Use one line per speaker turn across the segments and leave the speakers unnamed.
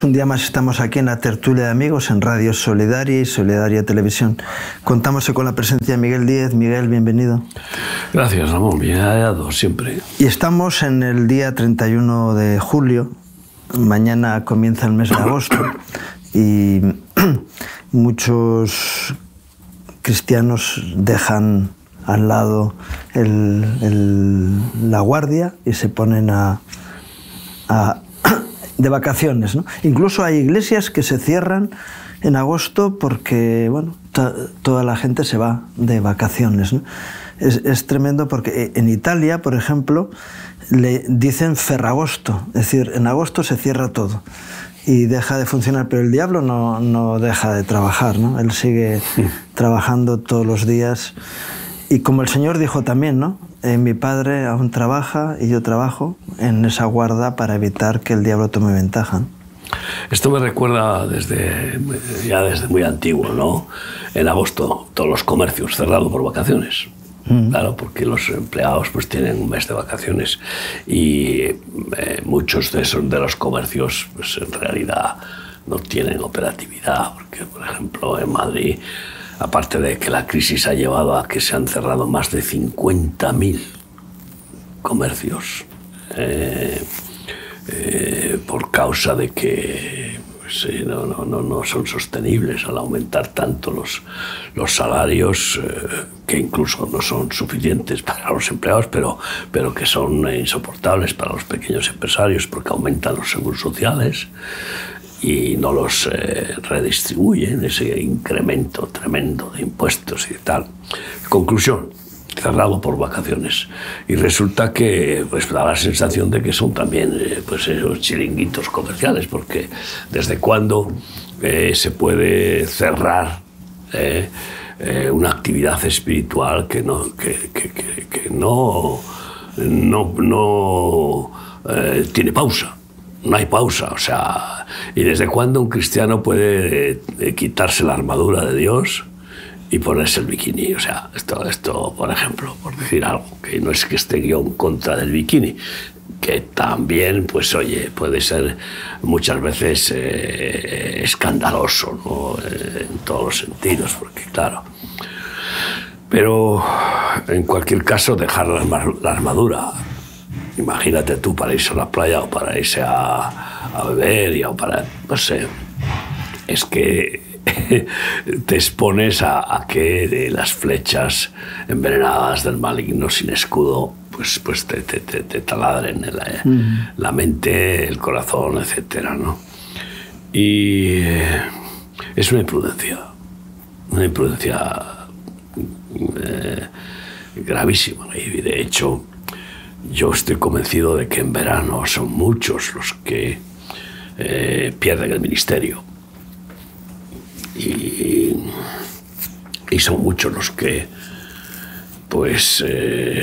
Un día más estamos aquí en la tertulia de amigos en Radio Solidaria y Solidaria Televisión. Contamos con la presencia de Miguel Díez. Miguel, bienvenido.
Gracias, Ramón. Bien hallado siempre.
Y estamos en el día 31 de julio. Mañana comienza el mes de agosto y muchos cristianos dejan al lado la guardia y se ponen de vacaciones, ¿no? Incluso hay iglesias que se cierran en agosto porque, bueno, toda la gente se va de vacaciones, ¿no? Es tremendo porque en Italia, por ejemplo, le dicen Ferragosto, es decir, en agosto se cierra todo y deja de funcionar, pero el diablo no deja de trabajar, ¿no? Él sigue trabajando todos los días. Y como el Señor dijo también, ¿no? Mi Padre aún trabaja y yo trabajo en esa guarda para evitar que el diablo tome ventaja, ¿no?
Esto me recuerda desde muy antiguo, ¿no? En agosto todos los comercios cerrados por vacaciones. Claro, porque los empleados pues tienen un mes de vacaciones y muchos de los comercios pues en realidad no tienen operatividad, porque por ejemplo en Madrid, aparte de que la crisis ha llevado a que se han cerrado más de 50.000 comercios por causa de que pues, no son sostenibles al aumentar tanto los salarios, que incluso no son suficientes para los empleados, pero que son insoportables para los pequeños empresarios porque aumentan los seguros sociales y no los redistribuyen, ese incremento tremendo de impuestos y tal. Conclusión, cerrado por vacaciones. Y resulta que pues da la sensación de que son también pues esos chiringuitos comerciales, porque ¿desde cuándo se puede cerrar una actividad espiritual que no tiene pausa? No hay pausa, o sea, ¿y desde cuándo un cristiano puede quitarse la armadura de Dios y ponerse el bikini? O sea, esto, por ejemplo, por decir algo, que no es que esté yo en contra del bikini, que también, pues oye, puede ser muchas veces escandaloso, ¿no? En todos los sentidos, porque claro. Pero en cualquier caso, dejar la armadura. Imagínate tú para irse a la playa o para irse a beber o para, no sé, es que te expones a que las flechas envenenadas del maligno sin escudo pues te taladren la mente, el corazón, etcétera, ¿no? Y es una imprudencia gravísima. Y de hecho, yo estoy convencido de que en verano son muchos los que pierden el ministerio y son muchos los que pues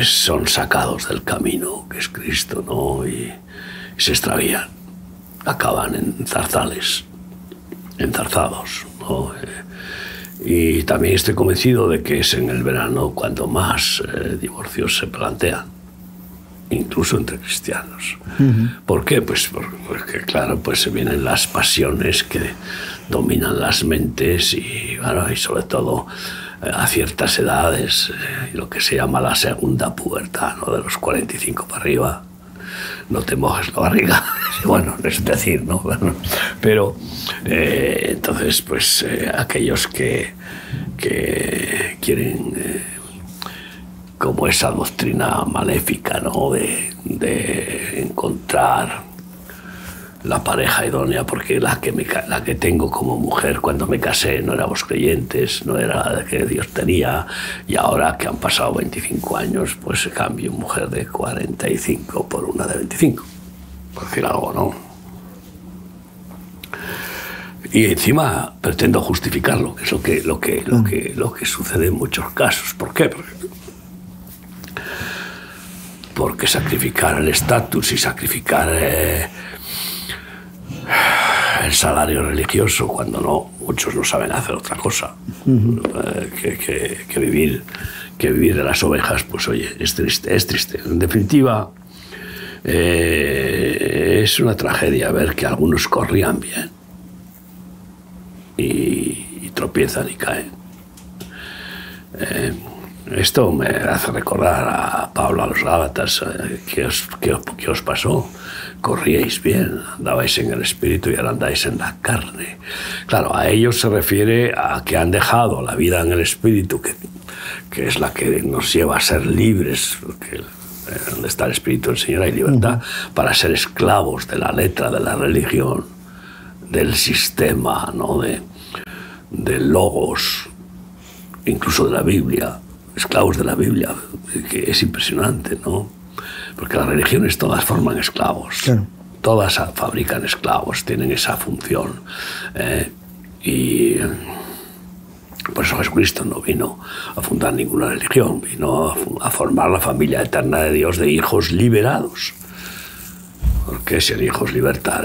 son sacados del camino que es Cristo, ¿no? Y se extravían, acaban en zarzales, enzarzados, ¿no? Y también estoy convencido de que es en el verano cuando más divorcios se plantean, incluso entre cristianos. ¿Por qué? Pues porque, claro, pues se vienen las pasiones que dominan las mentes y, bueno, y sobre todo a ciertas edades, lo que se llama la segunda pubertad, ¿no? De los 45 para arriba. No te mojes la barriga, bueno, es decir, ¿no? Bueno, pero entonces, pues aquellos que quieren como esa doctrina maléfica, ¿no? De encontrar la pareja idónea, porque la que tengo como mujer cuando me casé no éramos creyentes, no era la que Dios tenía, y ahora que han pasado 25 años, pues se cambia una mujer de 45 por una de 25, por decir algo, ¿no? Y encima pretendo justificarlo, que es lo que sucede en muchos casos. ¿Por qué? Porque sacrificar el estatus y sacrificar el salario religioso, cuando no, muchos no saben hacer otra cosa que vivir de las ovejas, pues oye, es triste. En definitiva, es una tragedia ver que algunos corrían bien y tropiezan y caen. Esto me hace recordar a Pablo, a los Gálatas. ¿Qué os pasó? Corríais bien, andabais en el espíritu y ahora andáis en la carne. Claro, a ellos se refiere a que han dejado la vida en el espíritu, que es la que nos lleva a ser libres, porque donde está el espíritu del Señor hay libertad, para ser esclavos de la letra, de la religión, del sistema, ¿no? del logos, incluso de la Biblia, esclavos de la Biblia, que es impresionante, ¿no? Porque las religiones todas forman esclavos, claro. Todas fabrican esclavos, tienen esa función. Y por eso Jesucristo no vino a fundar ninguna religión, vino a formar la familia eterna de Dios de hijos liberados. Porque si el hijo es libertad,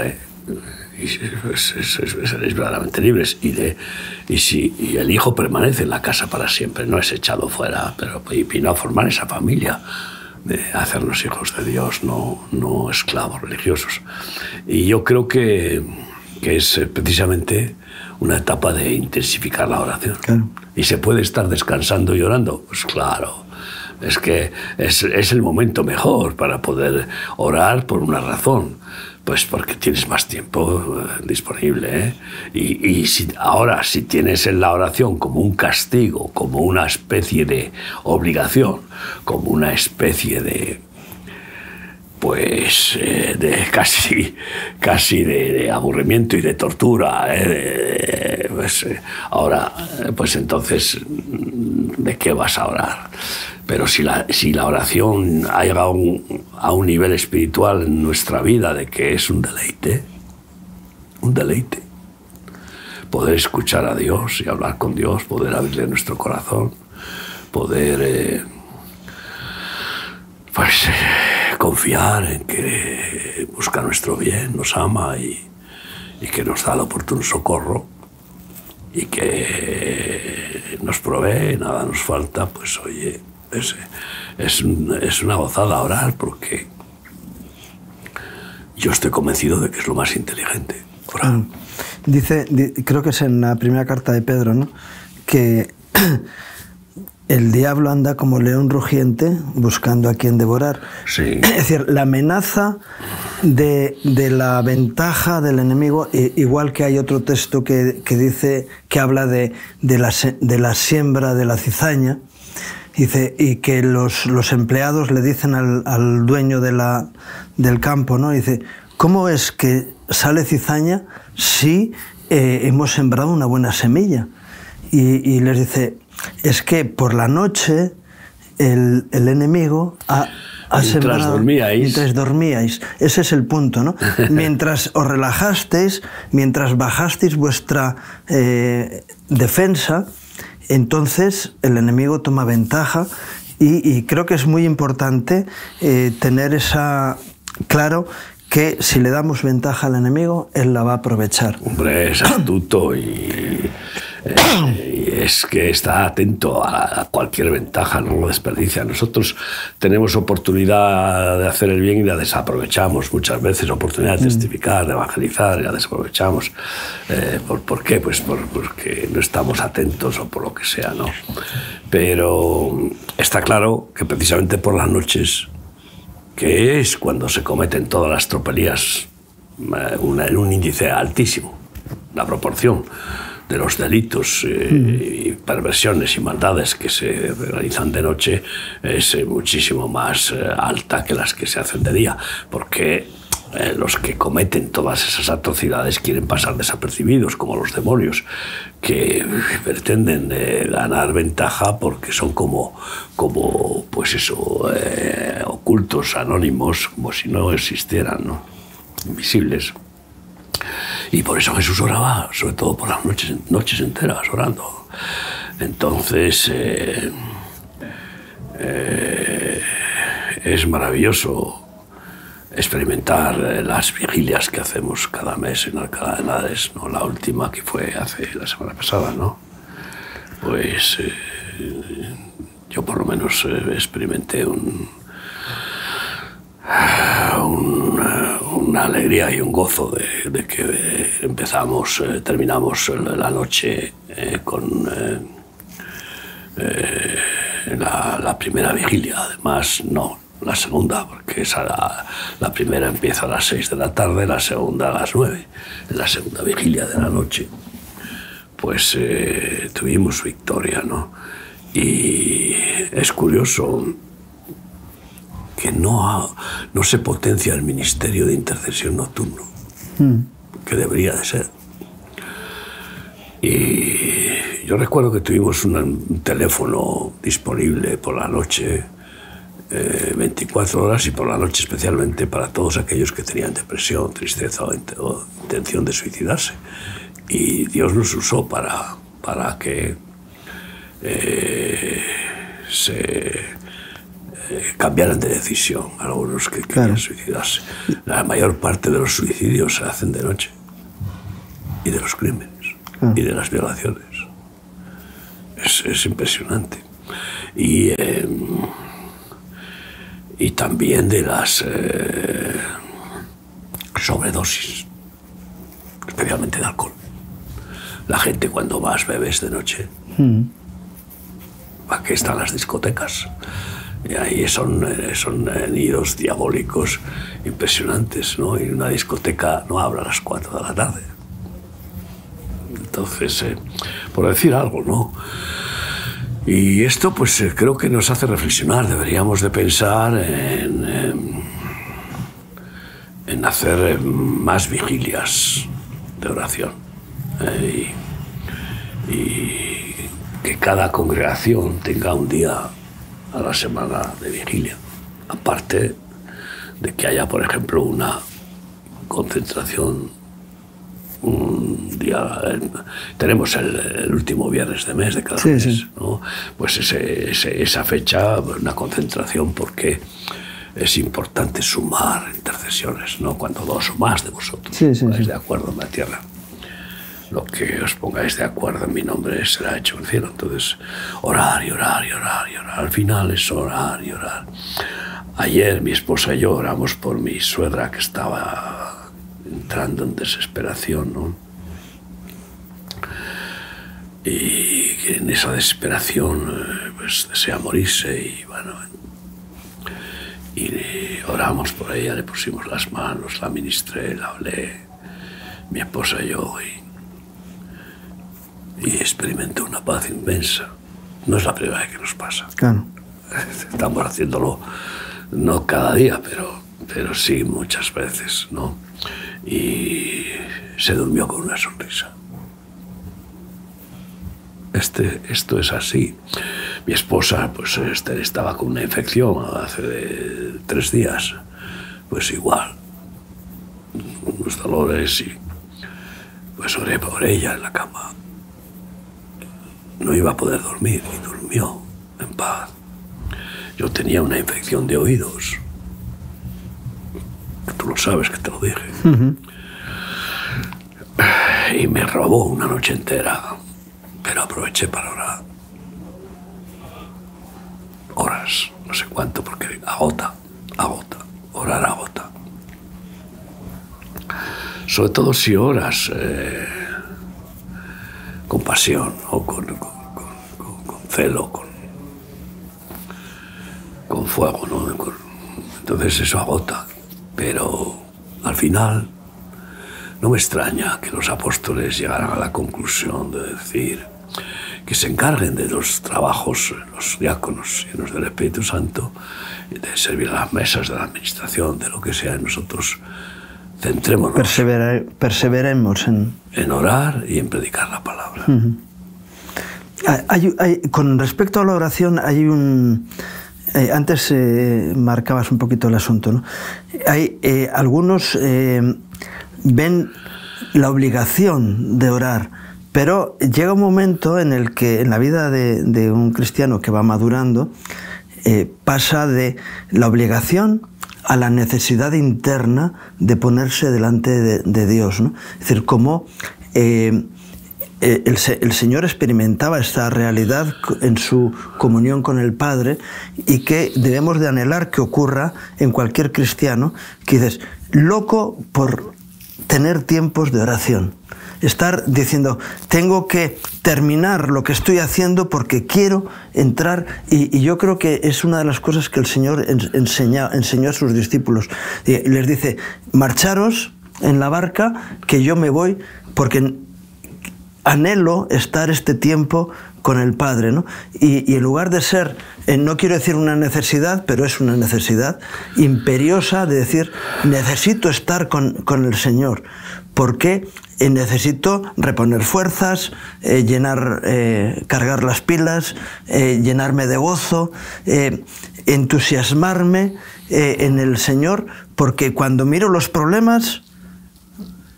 seréis verdaderamente libres. Y el hijo permanece en la casa para siempre, no es echado fuera, pero vino a formar esa familia de hacernos hijos de Dios, no esclavos religiosos. Y yo creo que es precisamente una etapa de intensificar la oración. Claro. ¿Y se puede estar descansando y orando? Pues claro, es que es el momento mejor para poder orar por una razón. Pues porque tienes más tiempo disponible, ¿eh? Y ahora, si tienes en la oración como un castigo, como una especie de obligación, como una especie de, pues, de casi de aburrimiento y de tortura, ahora, pues entonces, ¿de qué vas a orar? Pero si la oración ha llegado a un nivel espiritual en nuestra vida de que es un deleite, poder escuchar a Dios y hablar con Dios, poder abrirle nuestro corazón, poder confiar en que busca nuestro bien, nos ama y que nos da el oportuno socorro y que nos provee, nada nos falta, pues oye, es una gozada orar, porque yo estoy convencido de que es lo más inteligente.
Dice, creo que es en la primera carta de Pedro, ¿no?, que el diablo anda como león rugiente buscando a quien devorar.
Sí.
Es decir, la amenaza de la ventaja del enemigo, igual que hay otro texto que dice, que habla de la siembra de la cizaña. Dice, y que los empleados le dicen al dueño del campo, ¿no? Dice, ¿cómo es que sale cizaña si hemos sembrado una buena semilla? Y les dice, es que por la noche el enemigo ha sembrado... Mientras dormíais. Ese es el punto, ¿no? Mientras os relajasteis, mientras bajasteis vuestra defensa, entonces el enemigo toma ventaja y creo que es muy importante tener claro que si le damos ventaja al enemigo, él la va a aprovechar.
Hombre, es astuto y es que está atento a cualquier ventaja, no lo desperdicia. Nosotros tenemos oportunidad de hacer el bien y la desaprovechamos muchas veces, oportunidad de testificar, de evangelizar, y la desaprovechamos. ¿Por qué? Pues porque no estamos atentos o por lo que sea, ¿no? Pero está claro que precisamente por las noches, que es cuando se cometen todas las tropelías, en un índice altísimo, la proporción de los delitos y perversiones y maldades que se realizan de noche es muchísimo más alta que las que se hacen de día, porque los que cometen todas esas atrocidades quieren pasar desapercibidos, como los demonios, que pretenden ganar ventaja porque son como pues eso, ocultos, anónimos, como si no existieran, ¿no? Invisibles. Y por eso Jesús oraba, sobre todo por las noches enteras, orando. Entonces, es maravilloso experimentar las vigilias que hacemos cada mes en Alcalá de Henares, ¿no? La última que fue la semana pasada, ¿no? Pues yo por lo menos experimenté una alegría y un gozo de que terminamos la noche con la primera vigilia. Además, no la segunda, porque la primera empieza a las 6 de la tarde, la segunda a las 9. En la segunda vigilia de la noche, pues tuvimos victoria, ¿no? Y es curioso que no se potencia el ministerio de intercesión nocturno, que debería de ser. Y yo recuerdo que tuvimos un teléfono disponible por la noche, 24 horas, y por la noche especialmente para todos aquellos que tenían depresión, tristeza o intención de suicidarse. Y Dios nos usó para que cambiaran de decisión algunos que querían suicidarse. La mayor parte de los suicidios se hacen de noche, y de los crímenes, y de las violaciones. Es impresionante. Y también de las sobredosis, especialmente de alcohol. La gente, cuando más bebes de noche, aquí están las discotecas, y ahí son nidos diabólicos impresionantes, ¿no? Y una discoteca no abre a las 4 de la tarde. Entonces, por decir algo, ¿no? Y esto, pues, creo que nos hace reflexionar. Deberíamos de pensar en hacer más vigilias de oración, y que cada congregación tenga un día a la semana de vigilia, aparte de que haya, por ejemplo, una concentración un día. Tenemos el último viernes de mes de cada mes, ¿no? Pues esa fecha, una concentración, porque es importante sumar intercesiones, ¿no? Cuando dos o más de vosotros pongáis de acuerdo en la tierra, lo que os pongáis de acuerdo en mi nombre será hecho en el cielo. Entonces, orar y orar y orar y orar. Al final es orar y orar. Ayer mi esposa y yo oramos por mi suegra, que estaba entrando en desesperación, ¿no? Y que en esa desesperación pues desea morirse, y bueno, y oramos por ella, le pusimos las manos, la ministré, la hablé, mi esposa y yo, y experimenté una paz inmensa. No es la primera vez que nos pasa.
Claro.
Estamos haciéndolo no cada día, pero sí muchas veces, ¿no? Y se durmió con una sonrisa. Esto es así. Mi esposa, pues, estaba con una infección hace 3 días. Pues igual, unos dolores, y pues oré por ella en la cama. No iba a poder dormir, y durmió en paz. Yo tenía una infección de oídos. Tú lo sabes, que te lo dije. Y me robó una noche entera, pero aproveché para orar. Horas, no sé cuánto, porque agota. Orar agota. Sobre todo si oras con pasión, o con celo, con fuego, ¿no? Entonces eso agota. Pero al final no me extraña que los apóstoles llegaran a la conclusión de decir que se encarguen de los trabajos los diáconos llenos del Espíritu Santo, y de servir a las mesas de la administración, de lo que sea. Nosotros centrémonos,
perseveremos
en orar y en predicar la palabra.
Con respecto a la oración, hay un... antes marcabas un poquito el asunto, ¿no? Hay algunos ven la obligación de orar, pero llega un momento en el que en la vida de un cristiano que va madurando, pasa de la obligación a la necesidad interna de ponerse delante de Dios, ¿no? Es decir, como el Señor experimentaba esta realidad en su comunión con el Padre y que debemos de anhelar que ocurra en cualquier cristiano, que dices, loco por tener tiempos de oración. Estar diciendo, tengo que terminar lo que estoy haciendo porque quiero entrar, y yo creo que es una de las cosas que el Señor enseñó a sus discípulos. Les dice, marcharos en la barca, que yo me voy, porque anhelo estar este tiempo con el Padre, ¿no? Y en lugar de ser, no quiero decir una necesidad, pero es una necesidad imperiosa de decir, necesito estar con el Señor, porque necesito reponer fuerzas, cargar las pilas, llenarme de gozo, entusiasmarme en el Señor, porque cuando miro los problemas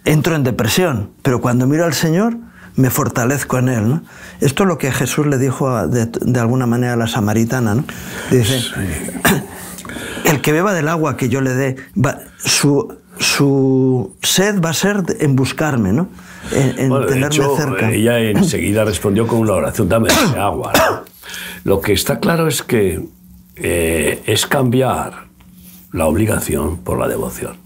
entro en depresión, pero cuando miro al Señor me fortalezco en Él, ¿no? Esto es lo que Jesús le dijo de alguna manera a la samaritana, ¿no? Dice, sí. El que beba del agua que yo le dé, su sed va a ser en buscarme, ¿no? En
bueno,
tenerme
de hecho,
cerca.
Ella enseguida respondió con una oración, dame ese agua, ¿no? Lo que está claro es que es cambiar la obligación por la devoción.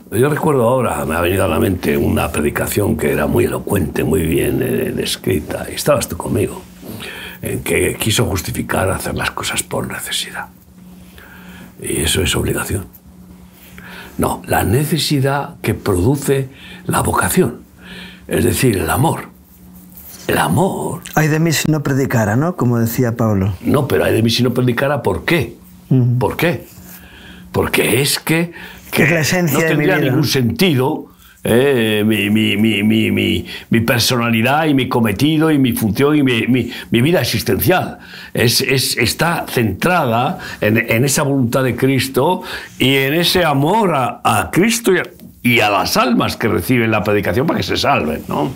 Yo recuerdo ahora, me ha venido a la mente una predicación que era muy elocuente, muy bien escrita, y estabas tú conmigo, en que quiso justificar hacer las cosas por necesidad. Y eso es obligación. No, la necesidad que produce la vocación, es decir, el amor. El amor...
Ay de mí si no predicara, ¿no? Como decía Pablo.
No, pero ay de mí si no predicara, ¿por qué? ¿Por qué? Porque es que
es la esencia
no tendría
de mi vida,
ningún sentido mi personalidad y mi cometido y mi función y mi vida existencial. Está centrada en esa voluntad de Cristo y en ese amor a Cristo y a las almas que reciben la predicación para que se salven, ¿no?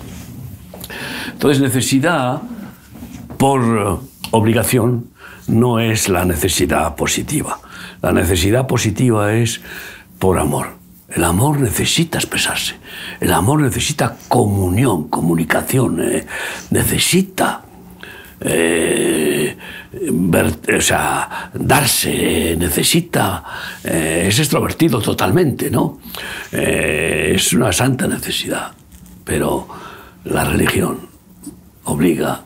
Entonces, necesidad por obligación no es la necesidad positiva. La necesidad positiva es por amor. El amor necesita expresarse. El amor necesita comunión, comunicación. Necesita darse. Necesita... es extrovertido totalmente, ¿no? Es una santa necesidad. Pero la religión obliga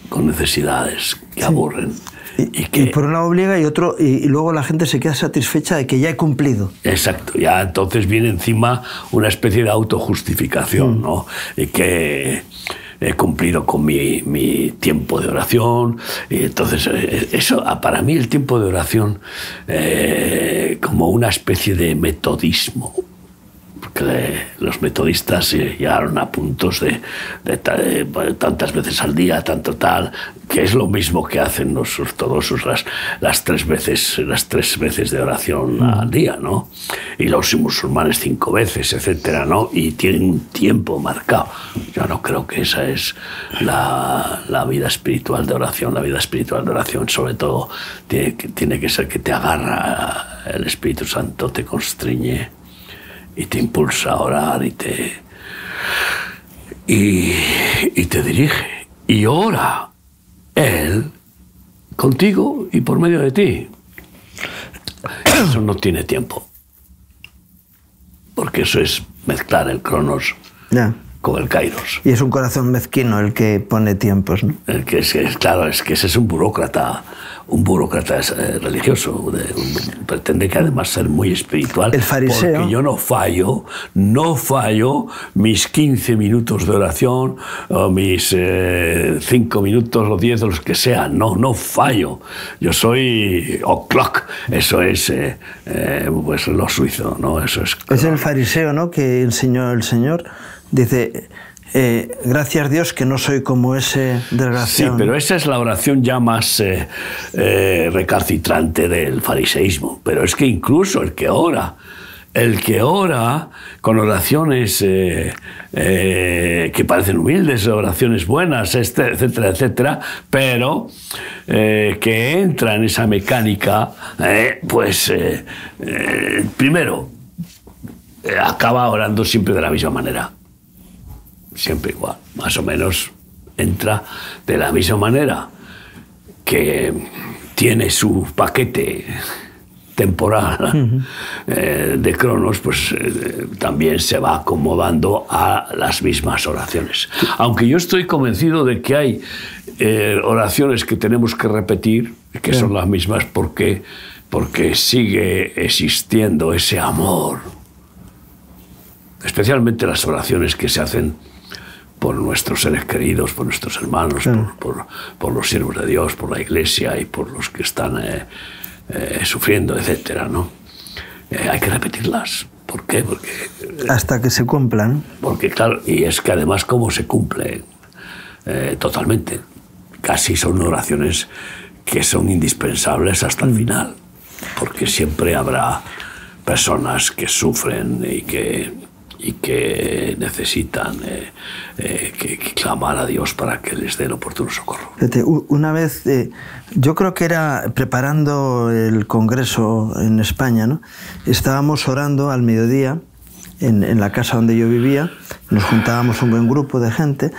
con necesidades que aburren.
Y por un lado obliga y luego la gente se queda satisfecha de que ya he cumplido.
Exacto, ya entonces viene encima una especie de autojustificación, ¿no? Y que he cumplido con mi tiempo de oración, y entonces eso, para mí el tiempo de oración como una especie de metodismo, porque los metodistas llegaron a puntos de tantas veces al día, tanto tal, que es lo mismo que hacen los ortodoxos las tres veces de oración al día, ¿no? Y los musulmanes 5 veces, etcétera, ¿no? Y tienen un tiempo marcado. Yo no creo que esa es la vida espiritual de oración. La vida espiritual de oración, sobre todo, tiene que ser que te agarra el Espíritu Santo, te constriñe y te impulsa a orar y te dirige. Y ora Él contigo y por medio de ti. Eso no tiene tiempo. Porque eso es mezclar el cronos con el kairos.
Y es un corazón mezquino el que pone tiempos, ¿no?
El que claro, es que ese es un burócrata religioso. Pretende que además ser muy espiritual.
El fariseo.
Porque yo no fallo mis 15 minutos de oración, o mis 5 minutos o 10 o los que sean. No fallo. Yo soy o'clock. Eso es pues lo suizo, ¿no? Eso es
el fariseo, ¿no? Que enseñó el Señor. Dice, gracias Dios que no soy como ese desgraciado.
Sí, pero esa es la oración ya más recalcitrante del fariseísmo. Pero es que incluso el que ora con oraciones que parecen humildes, oraciones buenas, etcétera, etcétera, pero que entra en esa mecánica, primero, acaba orando siempre de la misma manera. siempre igual, más o menos entra de la misma manera que tiene su paquete temporal de Cronos, pues también se va acomodando a las mismas oraciones. Aunque yo estoy convencido de que hay oraciones que tenemos que repetir, que son las mismas, porque sigue existiendo ese amor, especialmente las oraciones que se hacen por nuestros seres queridos, por nuestros hermanos, por los siervos de Dios, por la Iglesia y por los que están sufriendo, etcétera, ¿no? Hay que repetirlas. ¿Por qué? Porque
hasta que se cumplan.
Porque claro, y es que además cómo se cumple totalmente. Casi son oraciones que son indispensables hasta el final, porque siempre habrá personas que sufren y que necesitan que clamar a Dios para que les dé el oportuno socorro.
Una vez, yo creo que era preparando el Congreso en España, ¿no? Estábamos orando al mediodía en la casa donde yo vivía, nos juntábamos un buen grupo de gente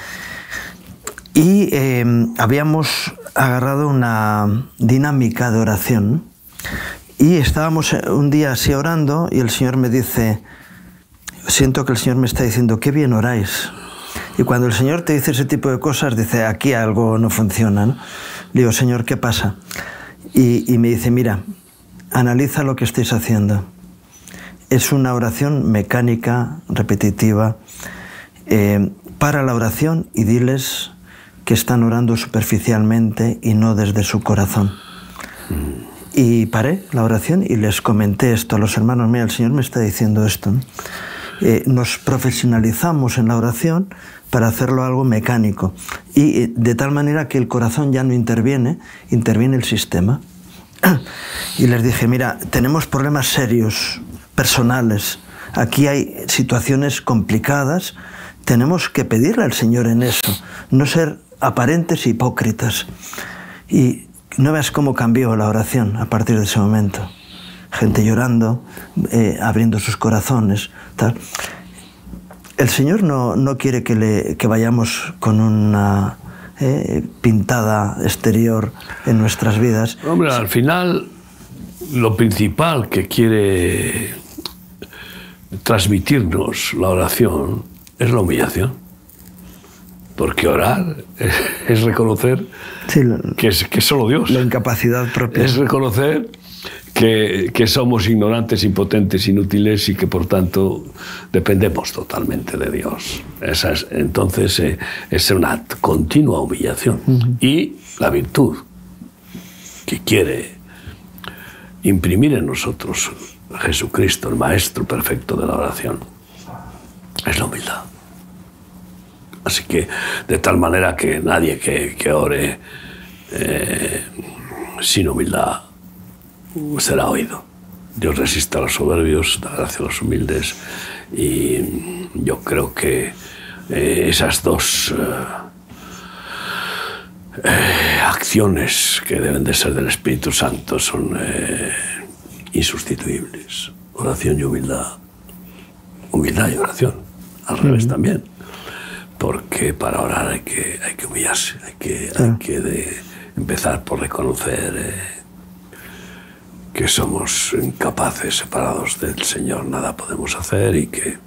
y habíamos agarrado una dinámica de oración, ¿no? Y estábamos un día así orando y el Señor me dice: siento que el Señor me está diciendo, qué bien oráis. Y cuando el Señor te dice ese tipo de cosas, dice, aquí algo no funciona, ¿no? Le digo, Señor, ¿qué pasa? Y me dice, mira, analiza lo que estáis haciendo. Es una oración mecánica, repetitiva. Para la oración y diles que están orando superficialmente y no desde su corazón. Y paré la oración y les comenté esto a los hermanos, mira, el Señor me está diciendo esto, ¿no? Nos profesionalizamos en la oración para hacerlo algo mecánico y de tal manera que el corazón ya no interviene, interviene el sistema. Y les dije, mira, tenemos problemas serios, personales, aquí hay situaciones complicadas, tenemos que pedirle al Señor en eso, no ser aparentes e hipócritas. Y no veas cómo cambió la oración a partir de ese momento. Gente llorando, abriendo sus corazones, tal. El Señor no quiere que vayamos con una pintada exterior en nuestras vidas.
Hombre, al final, lo principal que quiere transmitirnos la oración es la humillación. Porque orar es reconocer que es solo Dios.
La incapacidad propia.
Es reconocer que somos ignorantes, impotentes, inútiles y que por tanto dependemos totalmente de Dios. Entonces es una continua humillación. Y la virtud que quiere imprimir en nosotros Jesucristo, el Maestro perfecto de la oración, es la humildad. Así que de tal manera que nadie que ore sin humildad será oído. Dios resiste a los soberbios, da gracia a los humildes, y yo creo que esas dos acciones que deben de ser del Espíritu Santo son insustituibles. Oración y humildad. Humildad y oración. Al revés también. Porque para orar hay que humillarse, hay que empezar por reconocer que somos incapaces, separados del Señor, nada podemos hacer y que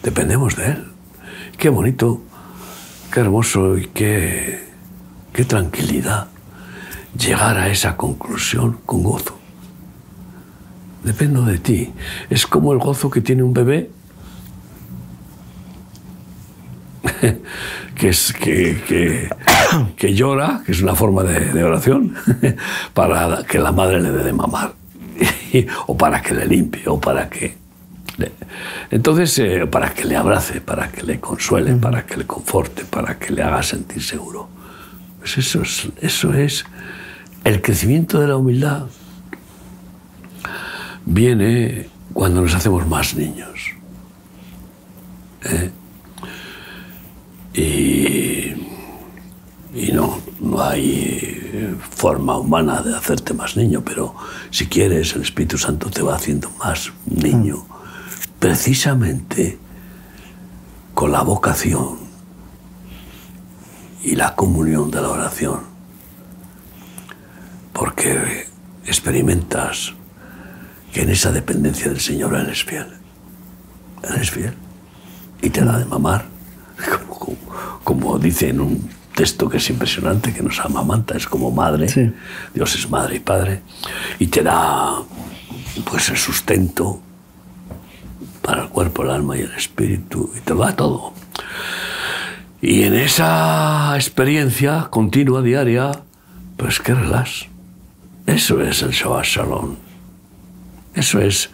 dependemos de Él. Qué bonito, qué hermoso y qué tranquilidad llegar a esa conclusión con gozo. Dependo de ti. Es como el gozo que tiene un bebé que llora, que es una forma de oración, para que la madre le dé de mamar, o para que le limpie, o para que... Entonces, para que le abrace, para que le consuele, para que le conforte, para que le haga sentir seguro. Pues eso es el crecimiento de la humildad. Viene cuando nos hacemos más niños. Y no hay forma humana de hacerte más niño, pero si quieres, el Espíritu Santo te va haciendo más niño, precisamente con la vocación y la comunión de la oración, porque experimentas que en esa dependencia del Señor Él es fiel, y te da de mamar, como dice en un texto que es impresionante, que nos amamanta, es como madre, sí. Dios es madre y padre, y te da pues el sustento para el cuerpo, el alma y el espíritu, y te lo da todo. Y en esa experiencia continua, diaria, pues qué relax. Eso es el Shabbat Shalom. Eso es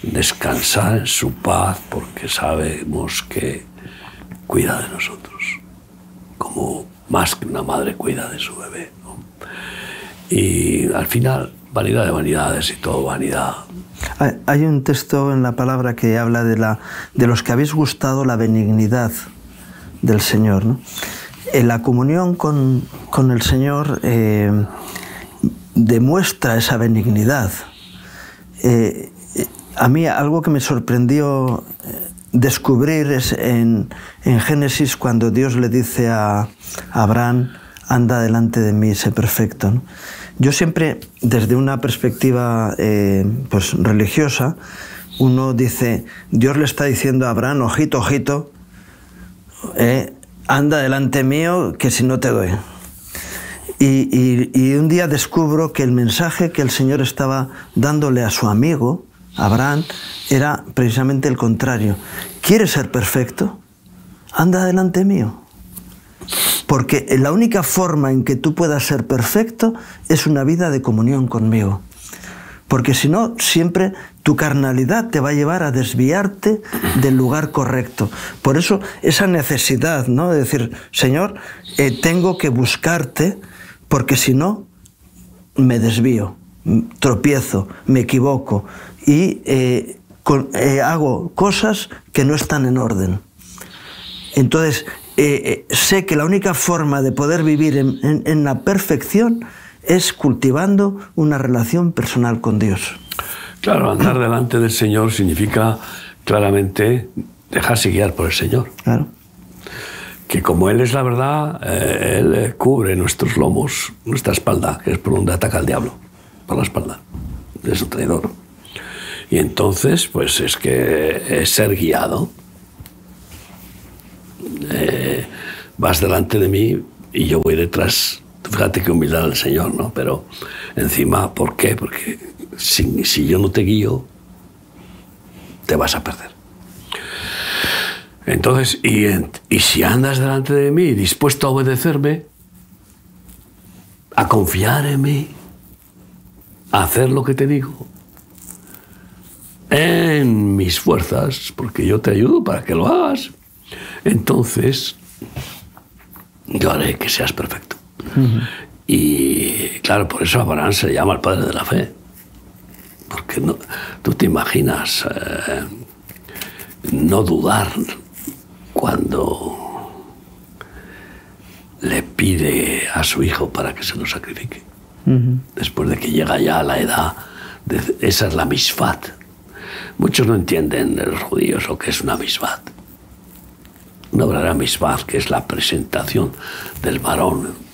descansar en su paz, porque sabemos que cuida de nosotros, como más que una madre cuida de su bebé, ¿no? Y al final, vanidad de vanidades y todo vanidad.
Hay un texto en la palabra que habla de los que habéis gustado la benignidad del Señor, ¿no? En la comunión con el Señor demuestra esa benignidad. A mí algo que me sorprendió descubrir es en Génesis, cuando Dios le dice a Abraham: anda delante de mí, sé perfecto, ¿no? Yo siempre, desde una perspectiva pues religiosa, uno dice, Dios le está diciendo a Abraham: ojito, ojito, anda delante mío, que si no te doy. Y un día descubro que el mensaje que el Señor estaba dándole a su amigo, Abraham, era precisamente el contrario. ¿Quieres ser perfecto? Anda delante mío. Porque la única forma en que tú puedas ser perfecto es una vida de comunión conmigo. Porque si no, siempre tu carnalidad te va a llevar a desviarte del lugar correcto. Por eso esa necesidad, ¿no?, de decir, Señor, tengo que buscarte, porque si no, me desvío, tropiezo, me equivoco y hago cosas que no están en orden. Entonces, sé que la única forma de poder vivir en la perfección es cultivando una relación personal con Dios.
Claro, andar delante del Señor significa claramente dejarse guiar por el Señor. Claro. Que como Él es la verdad, Él cubre nuestros lomos, nuestra espalda, que es por donde ataca el diablo, por la espalda, es un traidor. Y entonces, pues es que es ser guiado. Vas delante de mí y yo voy detrás. Fíjate qué humildad del Señor, ¿no? Pero encima, ¿por qué? Porque si yo no te guío, te vas a perder. Entonces, y si andas delante de mí, dispuesto a obedecerme, a confiar en mí, a hacer lo que te digo, en mis fuerzas, porque yo te ayudo para que lo hagas, entonces yo haré que seas perfecto. Uh-huh. Y claro, por eso Abraham se le llama el padre de la fe, porque no, tú te imaginas no dudar cuando le pide a su hijo para que se lo sacrifique. Uh-huh. Después de que llega ya a la edad, esa es la misfat. Muchos no entienden de los judíos lo que es una misfat. Una verdadera misfat, que es la presentación del varón.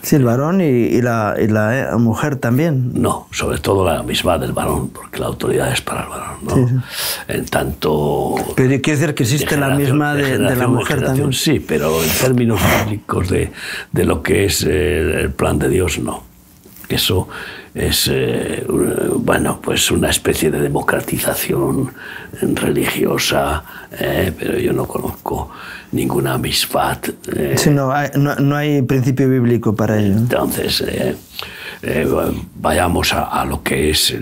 Sí, el varón y la mujer también.
No, sobre todo la misma del varón, porque la autoridad es para el varón, ¿no? Sí, sí. En tanto...
Pero quiere decir que existe la misma de la mujer también.
Sí, pero en términos bíblicos de lo que es el plan de Dios, no. Eso es, bueno, pues una especie de democratización religiosa, pero yo no conozco ninguna misfat.
Sí, no hay principio bíblico para ello.
Entonces, vayamos a lo que es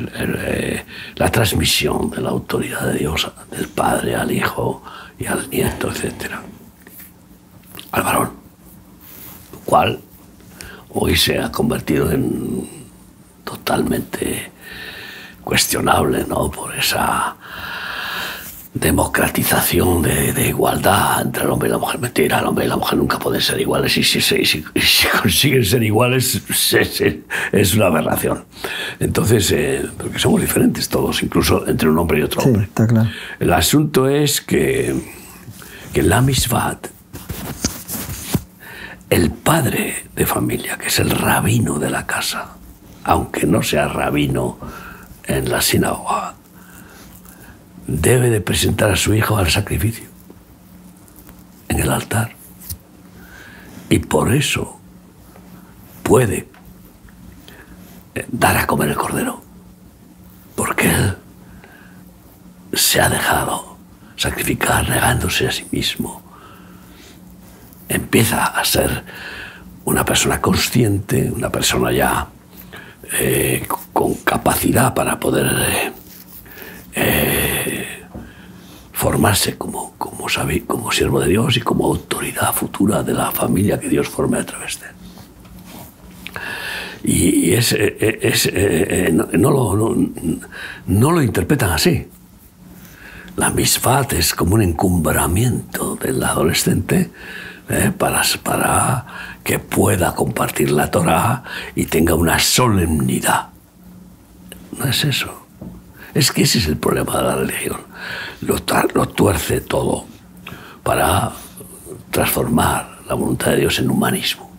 la transmisión de la autoridad de Dios, del Padre al Hijo y al Nieto, etc. Al varón, lo cual hoy se ha convertido en totalmente cuestionable, ¿no?, por esa democratización de igualdad entre el hombre y la mujer. Mentira, el hombre y la mujer nunca pueden ser iguales, y si consiguen ser iguales es una aberración. Entonces, porque somos diferentes todos, incluso entre un hombre y otro hombre.
Sí, está claro.
El asunto es que la misfat el padre de familia, que es el rabino de la casa, aunque no sea rabino en la sinagoga, debe de presentar a su hijo al sacrificio en el altar. Y por eso puede dar a comer el cordero, porque él se ha dejado sacrificar negándose a sí mismo. Empieza a ser una persona consciente, una persona ya con capacidad para poder formarse como siervo de Dios y como autoridad futura de la familia que Dios forme a través de él. Y no lo interpretan así. La misvat es como un encumbramiento del adolescente para que pueda compartir la Torá y tenga una solemnidad. No es eso. Es que ese es el problema de la religión. Lo tuerce todo para transformar la voluntad de Dios en humanismo.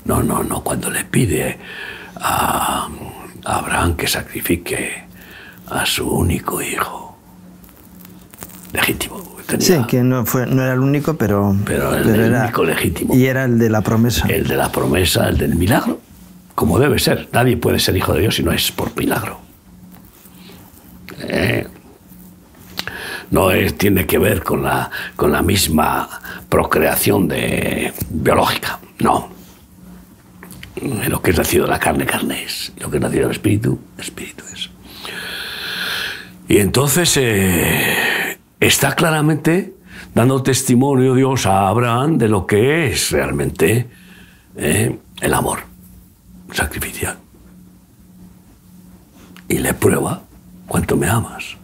No. Cuando le pide a Abraham que sacrifique a su único hijo legítimo.
Sí, que no era el único, pero
el único legítimo.
Y era el de la promesa.
El de la promesa, el del milagro, como debe ser. Nadie puede ser hijo de Dios si no es por milagro. Tiene que ver con la misma procreación biológica. No. Lo que es nacido de la carne, carne es. Lo que es nacido del espíritu, espíritu es. Y entonces está claramente dando testimonio Dios a Abraham de lo que es realmente el amor sacrificial. Y le prueba cuánto me amas.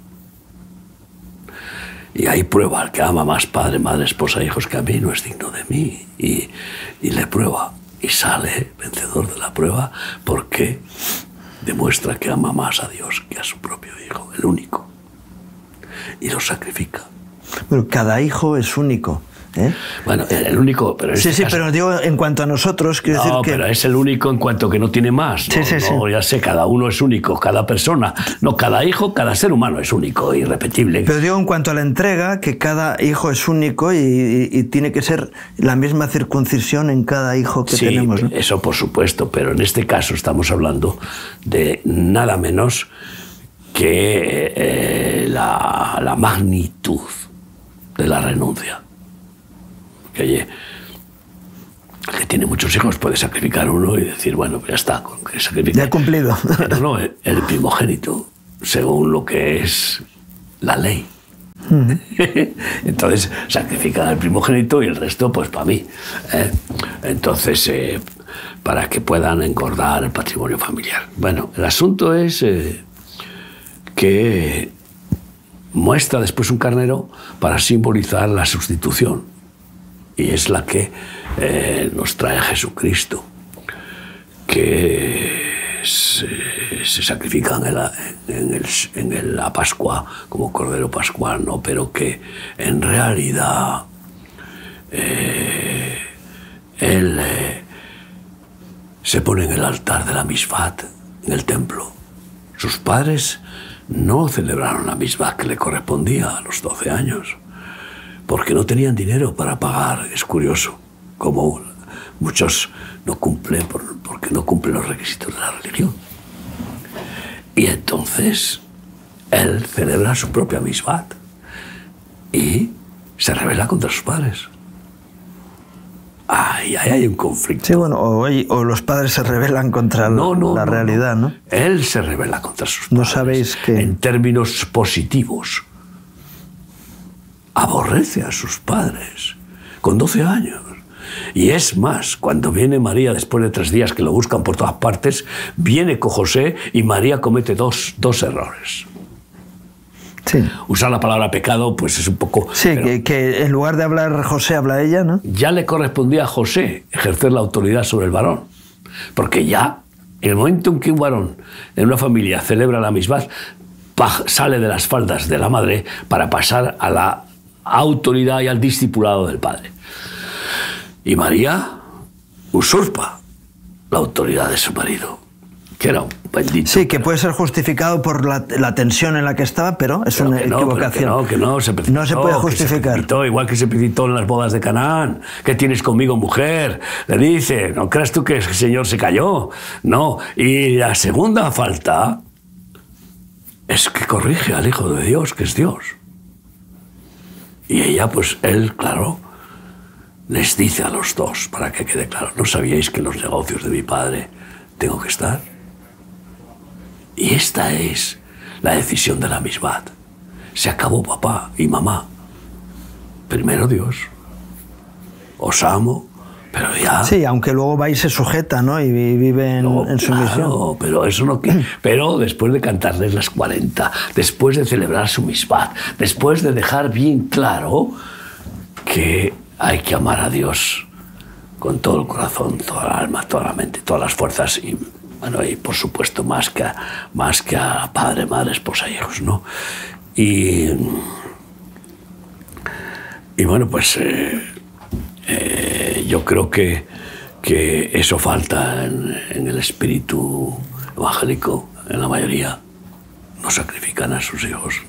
Y ahí prueba al que ama más padre, madre, esposa, hijos que a mí, no es digno de mí. Y le prueba. Y sale vencedor de la prueba porque demuestra que ama más a Dios que a su propio hijo, el único. Y lo sacrifica.
Bueno, cada hijo es único.
Bueno, el único, pero
sí, pero digo, en cuanto a nosotros, quiero decir que...
No, pero es el único en cuanto que no tiene más.
Sí.
Ya sé, cada uno es único, cada persona. No, cada hijo, cada ser humano es único, irrepetible.
Pero digo, en cuanto a la entrega, que cada hijo es único y tiene que ser la misma circuncisión en cada hijo que tenemos, ¿no?
Eso por supuesto, pero en este caso estamos hablando de nada menos que la magnitud de la renuncia. Que tiene muchos hijos puede sacrificar uno y decir, bueno, pues ya está, con que sacrifique.
Ya he cumplido.
Pero no, el primogénito, según lo que es la ley. Entonces sacrifican al primogénito y el resto, pues para mí. Entonces, para que puedan engordar el patrimonio familiar. Bueno, el asunto es que muestra después un carnero para simbolizar la sustitución. Y es la que nos trae Jesucristo, que se sacrifica en la Pascua como cordero pascual, ¿no? Pero que en realidad él se pone en el altar de la misvat, en el templo. Sus padres no celebraron la misvat que le correspondía a los 12 años. Porque no tenían dinero para pagar, es curioso, como muchos no cumplen porque no cumplen los requisitos de la religión. Y entonces él celebra su propia misvat y se rebela contra sus padres. Ahí hay un conflicto.
Sí, bueno, o los padres se rebelan contra la realidad, ¿no?
Él se rebela contra sus padres.
No sabéis que...
En términos positivos. Aborrece a sus padres con 12 años. Y es más, cuando viene María después de 3 días que lo buscan por todas partes, viene con José y María comete dos errores.
Sí.
Usar la palabra pecado pues es un poco...
Sí, que en lugar de hablar José habla ella, ¿no?
Ya le correspondía a José ejercer la autoridad sobre el varón. Porque ya, en el momento en que un varón en una familia celebra la misvat, sale de las faldas de la madre para pasar a la autoridad y al discipulado del padre. Y María usurpa la autoridad de su marido, que era un bendito.
Sí, que puede ser justificado por la tensión en la que estaba, pero es una equivocación.
Que no se
puede justificar.
Igual que se precipitó en las bodas de Canaán. ¿Qué tienes conmigo, mujer? Le dice, ¿no creas tú que el Señor se cayó? No. Y la segunda falta es que corrige al Hijo de Dios, que es Dios. Y ella, pues él, claro, les dice a los dos, para que quede claro, ¿no sabíais que en los negocios de mi padre tengo que estar? Y esta es la decisión de la misbat. Se acabó, papá y mamá. Primero Dios. Os amo, pero ya...
Sí, aunque luego va y se sujeta, ¿no? Y vive en sumisión.
Claro, pero eso no... Pero después de cantarles las 40, después de celebrar su misbat, después de dejar bien claro que hay que amar a Dios con todo el corazón, toda la alma, toda la mente, todas las fuerzas y, bueno, y por supuesto más que a padre, madre, esposa, hijos, ¿no? Y bueno, pues yo creo que eso falta en el espíritu evangélico, en la mayoría. No sacrifican a sus hijos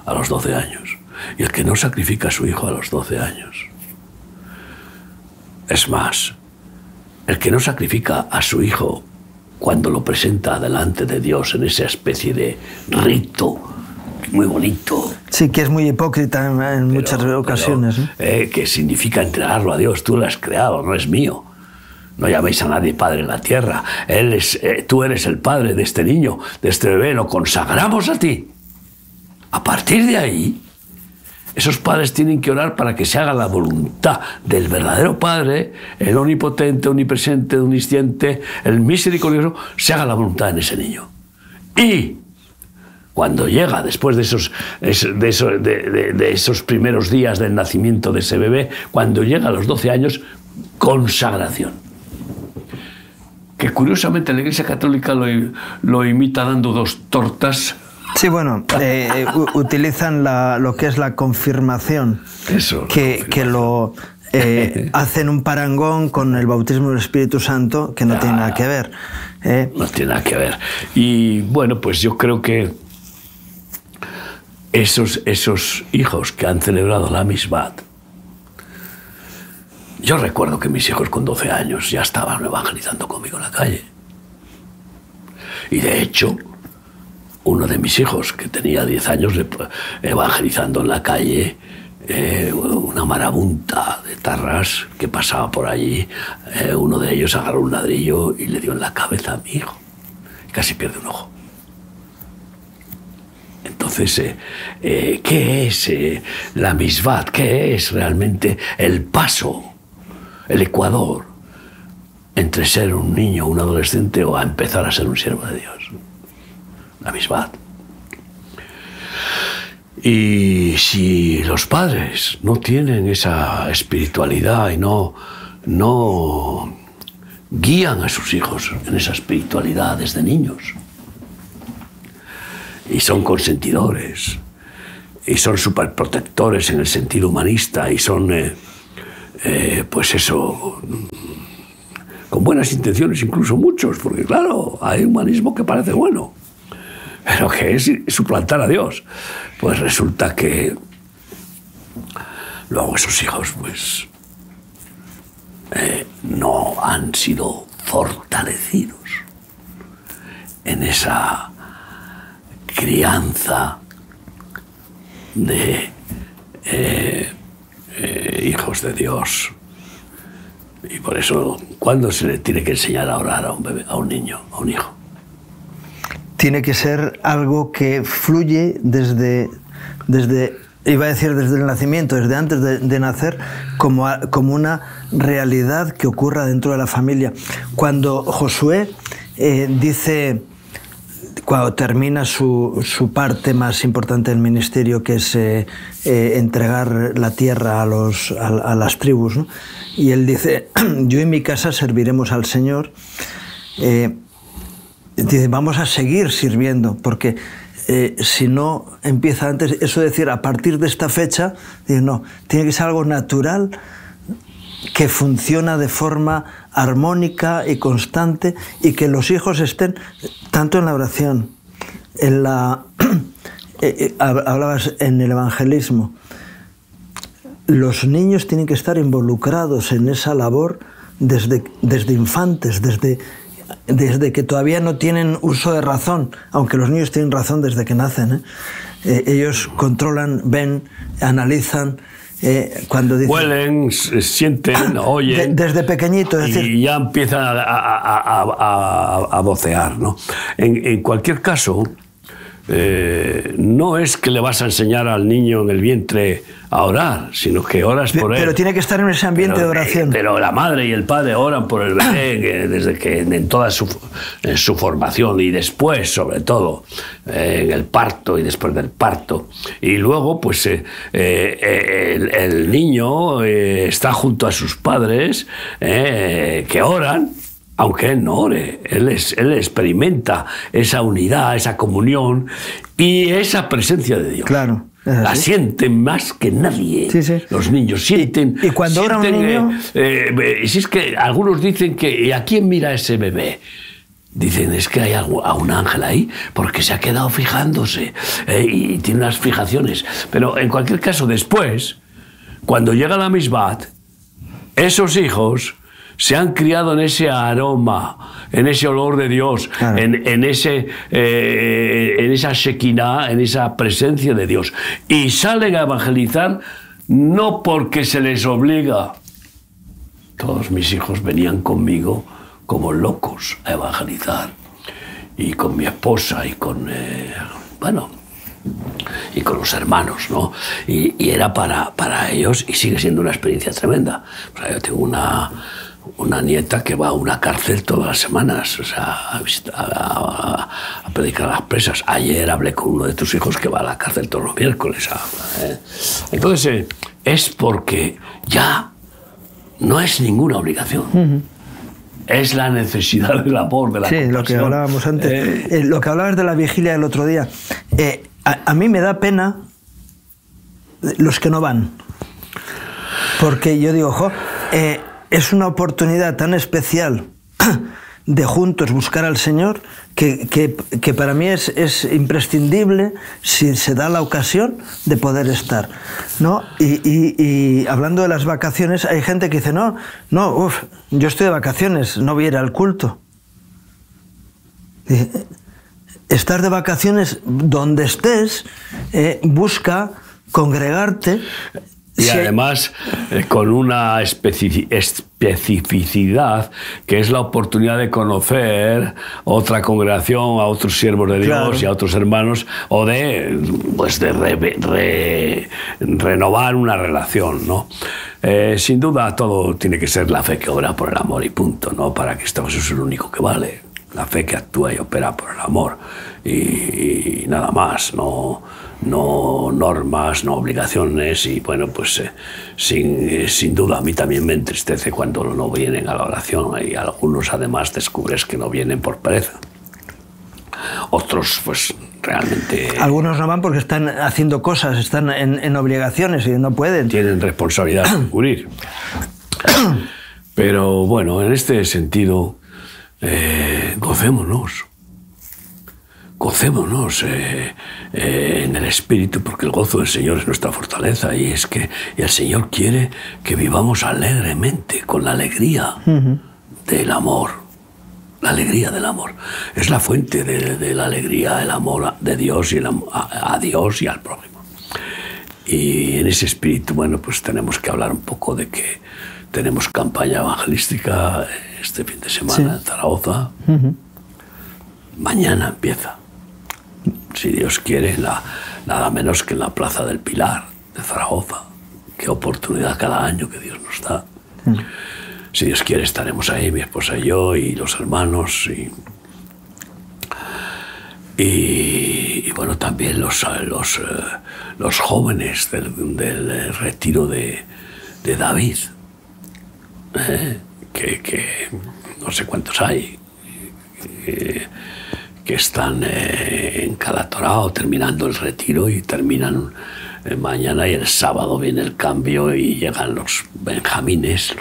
a los 12 años. Y el que no sacrifica a su hijo a los 12 años, es más, el que no sacrifica a su hijo cuando lo presenta delante de Dios en esa especie de rito muy bonito.
Sí, que es muy hipócrita en muchas ocasiones. ¿No?
Que significa entregarlo a Dios. Tú lo has creado, no es mío. No llaméis a nadie padre en la tierra. Tú eres el padre de este niño, de este bebé. Lo consagramos a ti. A partir de ahí, esos padres tienen que orar para que se haga la voluntad del verdadero Padre, el omnipotente, omnipresente, omnisciente, el misericordioso, se haga la voluntad en ese niño. Y cuando llega, después de esos primeros días del nacimiento de ese bebé, cuando llega a los 12 años, consagración. Que curiosamente la Iglesia Católica lo imita dando 2 tortas.
Sí, bueno, utilizan lo que es la confirmación, que lo hacen un parangón con el bautismo del Espíritu Santo, que no tiene nada que ver.
No tiene nada que ver. Y bueno, pues yo creo que esos hijos que han celebrado la misbat, yo recuerdo que mis hijos con 12 años ya estaban evangelizando conmigo en la calle. Y de hecho, uno de mis hijos, que tenía 10 años, evangelizando en la calle, una marabunta de tarras que pasaba por allí, uno de ellos agarró un ladrillo y le dio en la cabeza a mi hijo. Casi pierde un ojo. Entonces, ¿qué es la misbat? ¿Qué es realmente el paso, el ecuador, entre ser un niño, un adolescente o a empezar a ser un siervo de Dios? La misbat. Y si los padres no tienen esa espiritualidad y no guían a sus hijos en esa espiritualidad desde niños, y son consentidores, y son superprotectores en el sentido humanista, y son, pues eso, con buenas intenciones incluso muchos, porque claro, hay humanismo que parece bueno, pero que es suplantar a Dios. Pues resulta que luego esos hijos pues no han sido fortalecidos en esa crianza de hijos de Dios. Y por eso, ¿cuándo se le tiene que enseñar a orar a un bebé, a un niño, a un hijo?
Tiene que ser algo que fluye desde iba a decir desde el nacimiento, desde antes de nacer, como una realidad que ocurra dentro de la familia. Cuando Josué dice, cuando termina su parte más importante del ministerio, que es entregar la tierra a las tribus, ¿no? Y él dice, yo y mi casa serviremos al Señor. Dice, vamos a seguir sirviendo, porque si no empieza antes, eso de decir, a partir de esta fecha, dice, no, tiene que ser algo natural, que funciona de forma armónica y constante, y que los hijos estén tanto en la oración, en la... hablabas en el evangelismo. Los niños tienen que estar involucrados en esa labor desde infantes, desde que todavía no tienen uso de razón, aunque los niños tienen razón desde que nacen, ¿eh? Ellos controlan, ven, analizan, cuando dicen,
huelen, sienten, oyen.
Desde pequeñito, es decir,
y ya empiezan a vocear, ¿no? En cualquier caso, no es que le vas a enseñar al niño en el vientre a orar, sino que oras por él.
Pero tiene que estar en ese ambiente de oración.
Pero la madre y el padre oran por el bebé desde que en toda su formación, y después, sobre todo, en el parto y después del parto. Y luego, pues, el niño está junto a sus padres que oran. Aunque él no ore, él experimenta esa unidad, esa comunión y esa presencia de Dios.
Claro.
La sienten más que nadie.
Sí, sí.
Los niños sienten.
Y cuando ora un niño.
Si es que algunos dicen que ¿y a quién mira ese bebé? Dicen, es que hay a un ángel ahí, porque se ha quedado fijándose y tiene unas fijaciones. Pero en cualquier caso, después, cuando llega la Mishpat, esos hijos se han criado en ese aroma, en ese olor de Dios, claro, en esa Shekinah, en esa presencia de Dios. Y salen a evangelizar no porque se les obliga. Todos mis hijos venían conmigo como locos a evangelizar. Y con mi esposa y con, y con los hermanos, ¿no? Y era para ellos, y sigue siendo una experiencia tremenda. O sea, yo tengo una nieta que va a una cárcel todas las semanas, o sea, a predicar a las presas. Ayer hablé con uno de tus hijos que va a la cárcel todos los miércoles. Entonces, es porque ya no es ninguna obligación. Es la necesidad del amor, de la compasión.
Lo que hablábamos antes. Lo que hablabas de la vigilia del otro día. A mí me da pena los que no van. Porque yo digo, es una oportunidad tan especial de juntos buscar al Señor que para mí es imprescindible, si se da la ocasión, de poder estar, ¿no? Y hablando de las vacaciones, hay gente que dice, yo estoy de vacaciones, no voy a ir al culto. Estar de vacaciones donde estés, busca congregarte.
Y además con una especificidad que es la oportunidad de conocer otra congregación, a otros siervos de Dios, claro, y a otros hermanos, o de renovar una relación, ¿no? Sin duda todo tiene que ser la fe que obra por el amor y punto, ¿no? Para Cristo Jesús es el único que vale. La fe que actúa y opera por el amor y nada más, no normas, no obligaciones. Y bueno, pues sin duda a mí también me entristece cuando no vienen a la oración, y algunos además descubres que no vienen por pereza. Otros pues realmente...
Algunos no van porque están haciendo cosas, están en obligaciones y no pueden. Tienen
responsabilidad de cubrir. Pero bueno, en este sentido... gocémonos en el Espíritu, porque el gozo del Señor es nuestra fortaleza, y es que el Señor quiere que vivamos alegremente, con la alegría del amor. La alegría del amor es la fuente de la alegría, el amor de Dios y a Dios y al prójimo. Y en ese espíritu, bueno, pues tenemos que hablar un poco de que tenemos campaña evangelística este fin de semana en Zaragoza. Mañana empieza, si Dios quiere, nada menos que en la Plaza del Pilar de Zaragoza. Qué oportunidad cada año que Dios nos da. Si Dios quiere, estaremos ahí, mi esposa y yo, y los hermanos, y bueno, también los jóvenes del retiro de David. Que no sé cuántos hay, que están en Calatorao terminando el retiro, y terminan mañana, y el sábado viene el cambio y llegan los benjamines,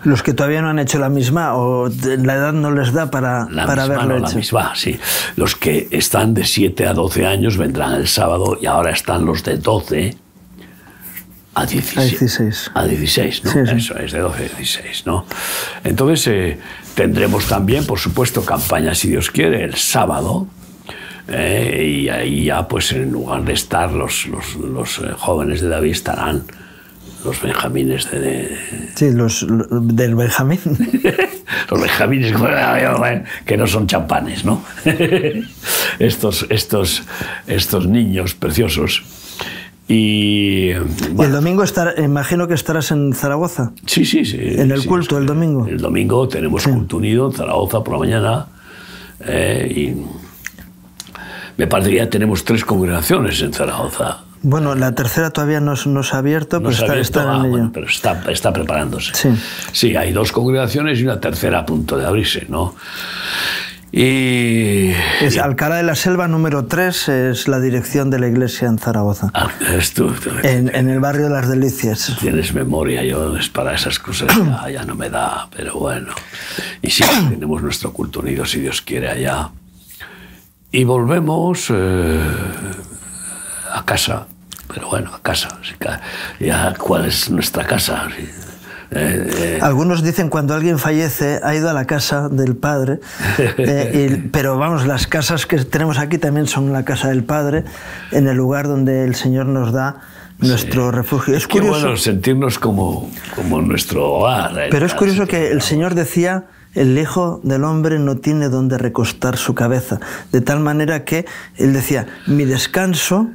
Los que todavía no han hecho la misma o la edad no les da para haberlo hecho.
La misma, sí. Los que están de 7 a 12 años vendrán el sábado y ahora están los de 12 a 16. A 16, ¿no? Sí, sí. Eso es, de 12 a 16, ¿no? Entonces tendremos también, por supuesto, campaña, si Dios quiere, el sábado. Y ahí ya, pues en lugar de estar los jóvenes de David, estarán los benjamines
Sí, los del Benjamín.
Los benjamines que no son champanes, ¿no? estos niños preciosos. Y
el domingo imagino que estarás en Zaragoza.
Sí.
En el culto, el domingo.
El domingo tenemos culto unido en Zaragoza por la mañana. Y me parece que ya tenemos 3 congregaciones en Zaragoza.
Bueno, la tercera todavía no se ha abierto, pero está en ello.
Bueno, pero está preparándose.
Sí.
Sí, hay 2 congregaciones y una tercera a punto de abrirse, ¿no? Y
Alcalá de la Selva número 3 es la dirección de la iglesia en Zaragoza.
Tú,
en el barrio de las Delicias.
Tienes memoria, yo es para esas cosas ya no me da, pero bueno. Y sí, tenemos nuestro culto unido, si Dios quiere, allá. Y volvemos a casa, pero bueno, a casa. Ya, ¿cuál es nuestra casa?
Algunos dicen cuando alguien fallece ha ido a la casa del Padre, pero vamos, las casas que tenemos aquí también son la casa del Padre, en el lugar donde el Señor nos da nuestro refugio. Es curioso,
bueno sentirnos como nuestro hogar.
Pero es curioso que el Señor decía: el Hijo del Hombre no tiene dónde recostar su cabeza. De tal manera que Él decía, mi descanso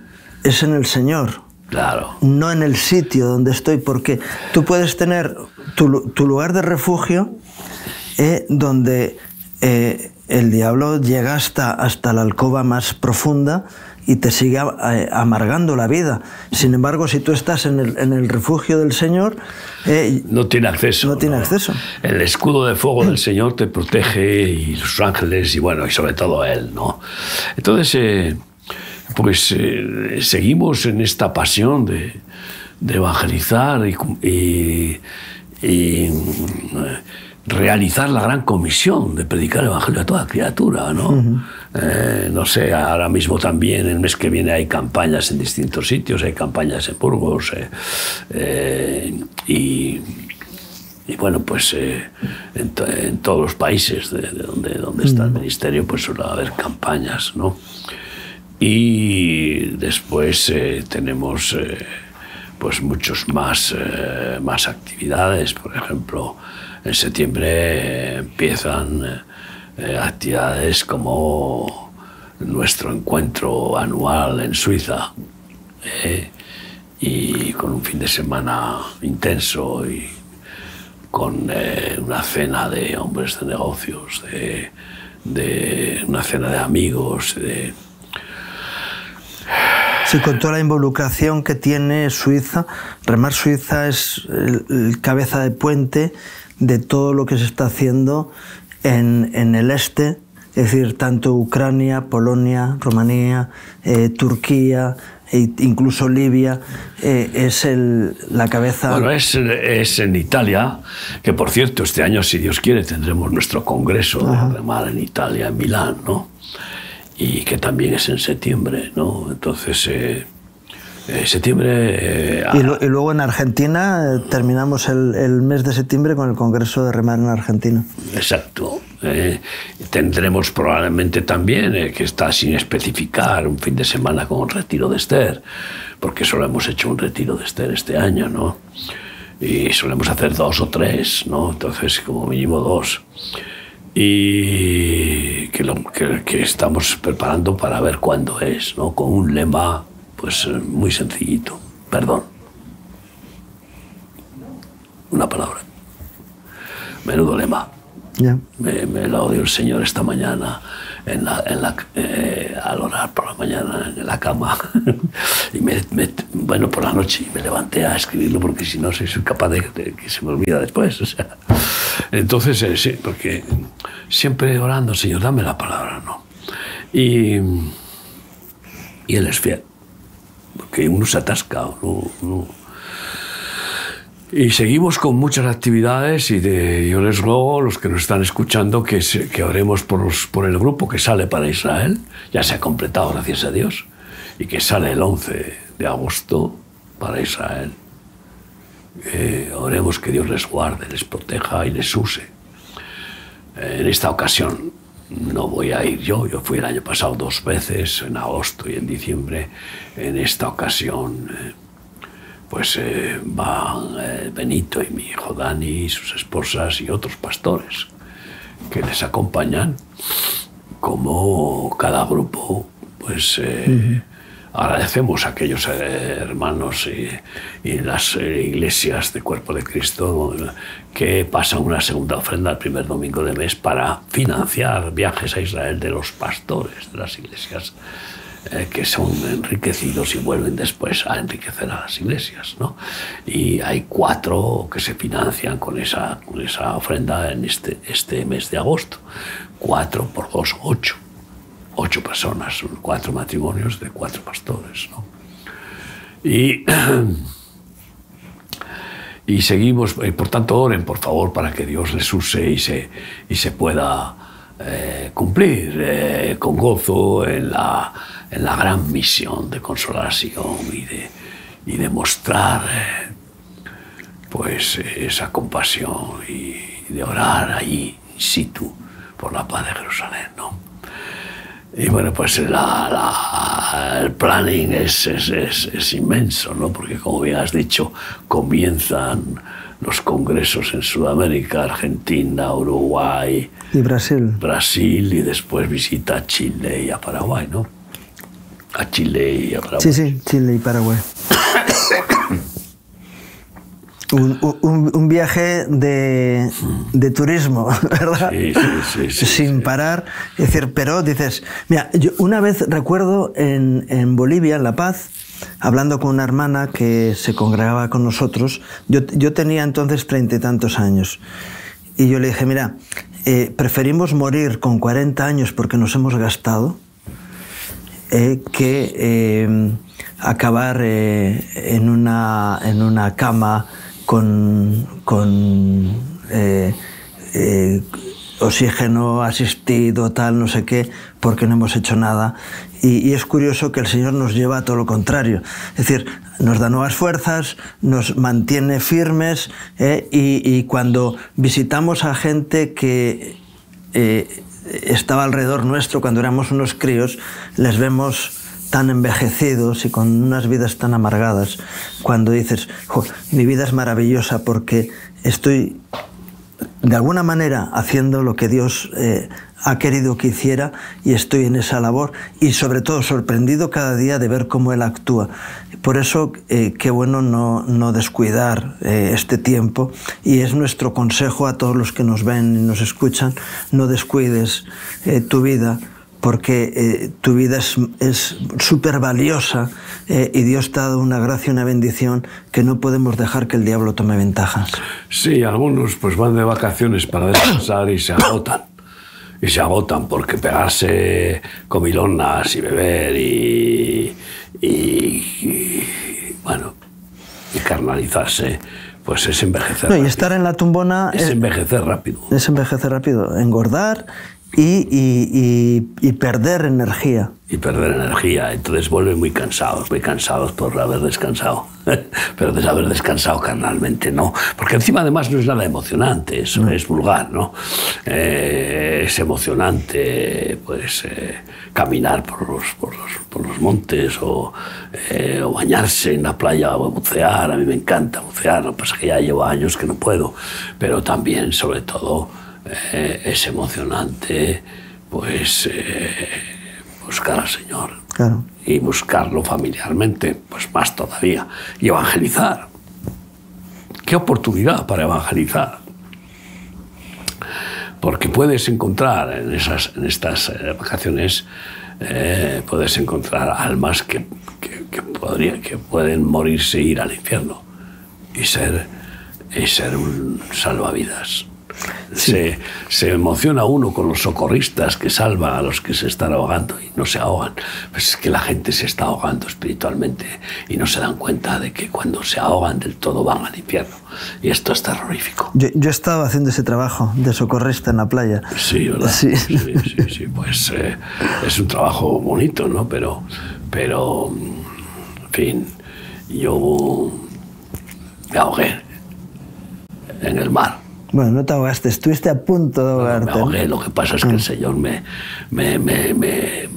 es en el Señor.
Claro.
No en el sitio donde estoy, porque tú puedes tener tu lugar de refugio donde el diablo llega hasta la alcoba más profunda y te sigue amargando la vida. Sin embargo, si tú estás en el refugio del Señor,
no tiene acceso.
No tiene acceso.
El escudo de fuego del Señor te protege, y los ángeles, y bueno, y sobre todo Él, ¿no? Entonces, seguimos en esta pasión de evangelizar y realizar la gran comisión de predicar el evangelio a toda criatura, ¿no? No sé, ahora mismo también, el mes que viene hay campañas en distintos sitios, hay campañas en Burgos, y bueno, pues en todos los países de donde está el ministerio, pues suele haber campañas, ¿no? Y después tenemos pues muchos más actividades. Por ejemplo, en septiembre empiezan actividades como nuestro encuentro anual en Suiza, y con un fin de semana intenso y con una cena de hombres de negocios, de una cena de amigos,
Sí, con toda la involucración que tiene Suiza. Remar Suiza es el cabeza de puente de todo lo que se está haciendo en el este, es decir, tanto Ucrania, Polonia, Rumanía, Turquía, e incluso Libia, es la cabeza...
Bueno, es en Italia, que por cierto, este año, si Dios quiere, tendremos nuestro congreso de remar en Italia, en Milán, ¿no? Y que también es en septiembre, ¿no? Entonces, septiembre...
Y luego en Argentina terminamos el mes de septiembre con el Congreso de Remar en Argentina.
Exacto. Tendremos probablemente también, que está sin especificar, un fin de semana con un retiro de Esther, porque solo hemos hecho un retiro de Esther este año, ¿no? Y solemos hacer 2 o 3, ¿no? Entonces, como mínimo 2. Y que estamos preparando para ver cuándo es, ¿no? Con un lema pues muy sencillito: perdón. Una palabra. Menudo lema.
Yeah.
Me lo dio el Señor esta mañana al orar por la mañana en la cama. Y bueno, por la noche me levanté a escribirlo, porque si no soy capaz de que se me olvida después. O sea. Entonces, sí, porque siempre orando, Señor, dame la palabra, ¿no? Y Él es fiel, porque uno se atasca, Y seguimos con muchas actividades y yo les ruego a los que nos están escuchando que oremos por el grupo que sale para Israel. Ya se ha completado, gracias a Dios, y que sale el 11 de agosto para Israel. Oremos que Dios les guarde, les proteja y les use. En esta ocasión no voy a ir yo fui el año pasado 2 veces, en agosto y en diciembre. En esta ocasión pues van Benito y mi hijo Dani, sus esposas y otros pastores que les acompañan. Como cada grupo, pues agradecemos a aquellos hermanos y las iglesias de Cuerpo de Cristo que pasan una segunda ofrenda el primer domingo de mes para financiar viajes a Israel de los pastores de las iglesias que son enriquecidos y vuelven después a enriquecer a las iglesias, ¿no? Y hay 4 que se financian con esa ofrenda en este mes de agosto. 4 por 2, 8. 8 personas, 4 matrimonios de 4 pastores, ¿no? Y seguimos, por tanto, oren, por favor, para que Dios les use y se pueda cumplir con gozo en la gran misión de consolación y de mostrar pues esa compasión y de orar allí in situ por la paz de Jerusalén, ¿no? Y bueno, pues el planning es inmenso, ¿no? Porque, como bien has dicho, comienzan los congresos en Sudamérica, Argentina, Uruguay
y Brasil,
y después visita a Chile y a Paraguay, ¿no? A Chile y a Paraguay.
Sí, Chile y Paraguay. Un viaje de turismo, ¿verdad?
Sí.
Sin parar. Es decir, pero dices, mira, yo una vez recuerdo en Bolivia, en La Paz, hablando con una hermana que se congregaba con nosotros. Yo tenía entonces 30 y tantos años. Y yo le dije, mira, preferimos morir con 40 años porque nos hemos gastado que acabar en una cama con oxígeno asistido, tal, no sé qué, porque no hemos hecho nada. Y es curioso que el Señor nos lleva a todo lo contrario. Es decir, nos da nuevas fuerzas, nos mantiene firmes, y cuando visitamos a gente que estaba alrededor nuestro cuando éramos unos críos, les vemos tan envejecidos y con unas vidas tan amargadas, cuando dices, mi vida es maravillosa porque estoy de alguna manera haciendo lo que Dios ha querido que hiciera y estoy en esa labor, y sobre todo sorprendido cada día de ver cómo Él actúa. Por eso qué bueno no descuidar este tiempo, y es nuestro consejo a todos los que nos ven y nos escuchan: no descuides tu vida, porque tu vida es súper valiosa, y Dios te ha dado una gracia y una bendición que no podemos dejar que el diablo tome ventajas.
Sí, algunos pues van de vacaciones para descansar y se agotan. Y se agotan porque pegarse comilonas y beber y bueno, y carnalizarse, pues es envejecer rápido.
Y estar en la tumbona
es envejecer rápido.
Es envejecer rápido, engordar y perder energía.
Y perder energía, entonces vuelven muy cansados por haber descansado. Pero de haber descansado carnalmente, no. Porque encima además no es nada emocionante, eso es vulgar, ¿no? Es emocionante, pues, caminar por los montes o bañarse en la playa o bucear. A mí me encanta bucear, lo que pasa es que ya llevo años que no puedo. Pero también, sobre todo, es emocionante, pues, buscar al Señor.
Claro.
Y buscarlo familiarmente, pues más todavía. Y evangelizar. ¡Qué oportunidad para evangelizar! Porque puedes encontrar en estas vacaciones, puedes encontrar almas que pueden morirse e ir al infierno y ser un salvavidas. se emociona uno con los socorristas que salvan a los que se están ahogando y no se ahogan. Pues es que la gente se está ahogando espiritualmente y no se dan cuenta de que cuando se ahogan del todo van al infierno. Y esto es terrorífico.
Yo estaba haciendo ese trabajo de socorrista en la playa.
Sí, ¿verdad? Sí. Pues es un trabajo bonito, ¿no? Pero, en fin, yo me ahogué en el mar.
Bueno, no te ahogaste, estuviste a punto de ahogarte.
Me ahogué, lo que pasa es que el Señor me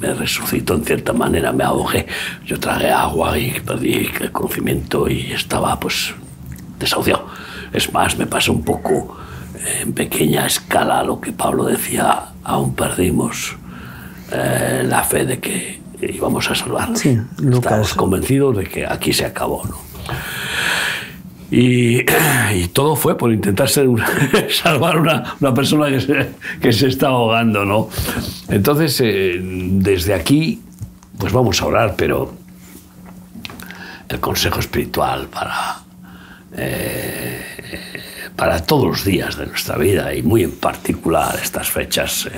resucitó en cierta manera, me ahogué. Yo tragué agua y perdí el conocimiento y estaba, pues, desahuciado. Es más, me pasó un poco en pequeña escala lo que Pablo decía, aún perdimos la fe de que íbamos a salvarnos.
Sí, Lucas.
Estábamos convencidos de que aquí se acabó, ¿no? Y todo fue por intentar salvar a una persona que se está ahogando, ¿no? Entonces, desde aquí, pues vamos a orar, pero el consejo espiritual para todos los días de nuestra vida, y muy en particular estas fechas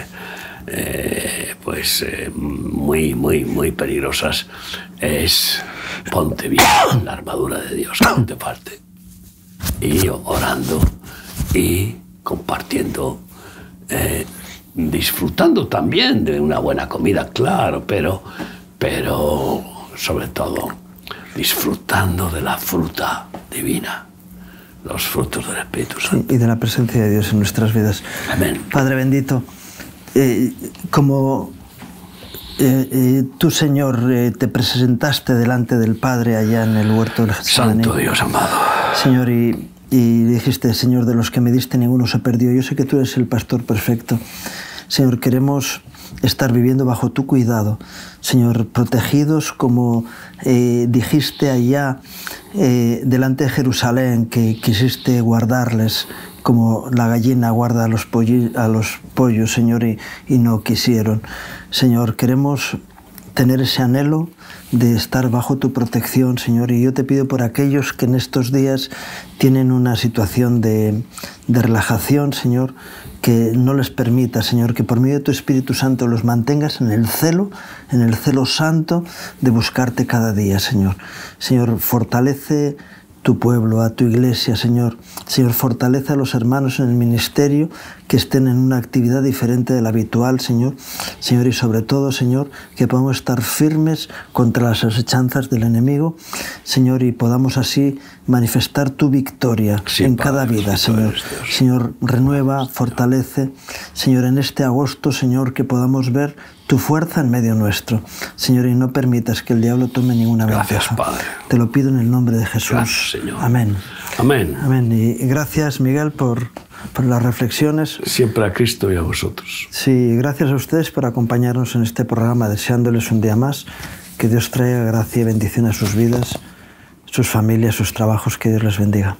muy peligrosas, es ponte bien la armadura de Dios, que no te falte. Y orando y compartiendo, disfrutando también de una buena comida, claro, pero sobre todo disfrutando de la fruta divina, los frutos del Espíritu Santo.
Y de la presencia de Dios en nuestras vidas.
Amén.
Padre bendito, como tú, Señor, te presentaste delante del Padre allá en el huerto del Getsemaní.
Santo Dios amado.
Señor, y dijiste, Señor, de los que me diste ninguno se perdió. Yo sé que tú eres el pastor perfecto. Señor, queremos estar viviendo bajo tu cuidado. Señor, protegidos como dijiste allá delante de Jerusalén, que quisiste guardarles como la gallina guarda a los pollos, Señor, y no quisieron. Señor, queremos tener ese anhelo de estar bajo tu protección, Señor, y yo te pido por aquellos que en estos días tienen una situación de relajación, Señor, que no les permita, Señor, que por medio de tu Espíritu Santo los mantengas en el celo santo de buscarte cada día, Señor. Señor, fortalece tu pueblo, a tu iglesia, Señor. Señor, fortalece a los hermanos en el ministerio que estén en una actividad diferente de la habitual, Señor. Señor, y sobre todo, Señor, que podamos estar firmes contra las asechanzas del enemigo, Señor, y podamos así manifestar tu victoria en cada vida, Señor. Señor, renueva, fortalece, Señor, en este agosto, Señor, que podamos ver tu fuerza en medio nuestro. Señor, y no permitas que el diablo tome ninguna ventaja.
Padre.
Te lo pido en el nombre de Jesús.
Gracias, Señor.
Amén.
Amén.
Amén. Y gracias, Miguel, por las reflexiones.
Siempre a Cristo y a vosotros.
Sí, gracias a ustedes por acompañarnos en este programa, deseándoles un día más. Que Dios traiga gracia y bendición a sus vidas, sus familias, sus trabajos. Que Dios les bendiga.